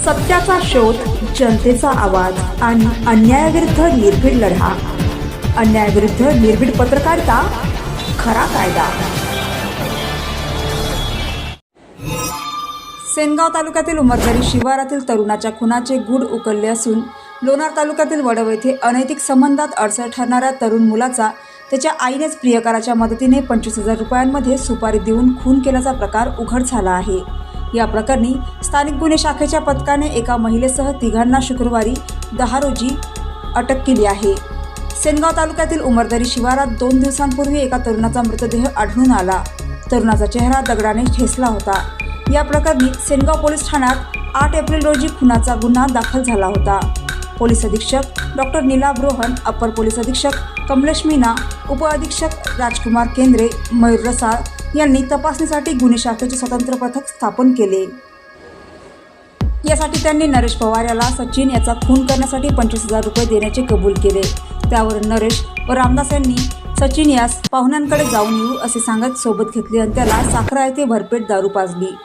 सत्याचा शोध, जनतेचा आवाज आणि अन्यायाविरुद्ध निर्भीड लढा. अन्यायाविरुद्ध निर्भीड पत्रकारिता, खरा कायदा. सेनगाव तालुक्यातील उमरदरी शिवारातील तरुणाच्या खुनाचे गूढ उकलले असून लोणार तालुक्यातील वडव येथे अनैतिक संबंधात अडसर ठरणाऱ्या तरुण मुलाचा त्याच्या आईनेच प्रियकराच्या मदतीने 25,000 रुपयांमध्ये सुपारी देऊन खून केल्याचा प्रकार उघड झाला आहे. या प्रकरणी स्थानिक गुन्हे शाखेच्या पथकाने एका महिलेसह तिघांना शुक्रवारी 10 रोजी अटक केली आहे. सेनगाव तालुक्यातील उमरदरी शिवारात 2 दिवसांपूर्वी एका तरुणाचा मृतदेह आढळून आला. तरुणाचा चेहरा दगडाने ठेचला होता. या प्रकरणी सेनगाव पोलीस ठाण्यात 8 एप्रिल रोजी खुनाचा गुन्हा दाखल झाला होता. पोलीस अधीक्षक doctor Nilabh Rohan, upper police अधीक्षक कमलेश मीना, उपअधीक्षक राजकुमार केंद्रे, मयूर रसाळ यांनी तपासणीसाठी गुन्हे शाखेचे स्वतंत्र पथक स्थापन केले. यासाठी त्यांनी नरेश पवार याला सचिन याचा खून करण्यासाठी 25,000 रुपये देण्याचे कबूल केले. त्यावरून नरेश व रामदास यांनी सचिन यास पाहुण्यांकडे जाऊन येऊ असे सांगत सोबत घेतले आणि त्याला साखरा येथे भरपेट दारू पाजली.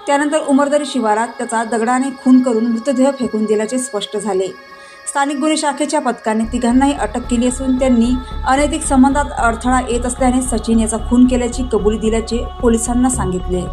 त्यानंतर उमरदरी शिवारात त्याचा दगडाने खून करून मृतदेह फेकून दिल्याचे स्पष्ट झाले. स्थानिक गुन्हे शाखेच्या पथकाने तिघांनाही अटक केली असून त्यांनी अनैतिक संबंधात अडथळा येत असल्याने सचिन याचा खून केल्याची कबुली दिल्याचे पोलिसांना सांगितले.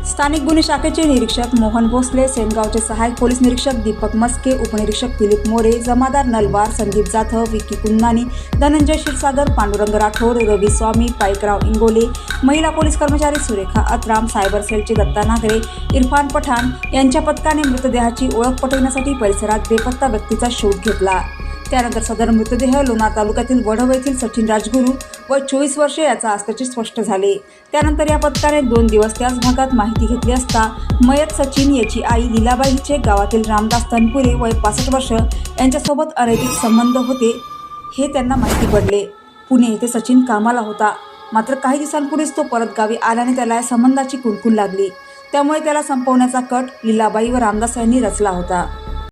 स्थानिक गुन्हे शाखेचे निरीक्षक मोहन भोसले, सेनगावचे सहाय्यक पोलीस निरीक्षक दीपक मस्के, उपनिरीक्षक दिलीप मोरे, जमादार नलवार, संदीप जाधव, विकी कुन्नानी, धनंजय क्षीरसागर, पांडुरंग राठोड, रवी स्वामी, पाईकराव इंगोले, महिला पोलीस कर्मचारी सुरेखा अत्राम, सायबर सेलचे दत्ता नागरे, इरफान पठाण यांच्या पथकाने मृतदेहाची ओळख पटवण्यासाठी परिसरात बेपत्ता व्यक्तीचा शोध घेतला. त्यानंतर सदर मृतदेह लोणार तालुक्यातील वडव येथील सचिन राजगुरू व 24 वर्षे याचा असल्याचे स्पष्ट झाले. त्यानंतर या पथकाने 2 दिवस त्याच भागात माहिती घेतली असता मयत सचिन याची आई लीलाबाई हिचे गावातील रामदास तनपुरे वय 65 वर्ष यांच्यासोबत अनैतिक संबंध होते हे त्यांना माहिती पडले. पुणे येथे सचिन कामाला होता. मात्र काही दिवसांपूर्वीच तो परत गावी आल्याने त्याला या संबंधाची कुणकुण लागली. त्यामुळे त्याला संपवण्याचा कट लीलाबाई व रामदास यांनी रचला होता.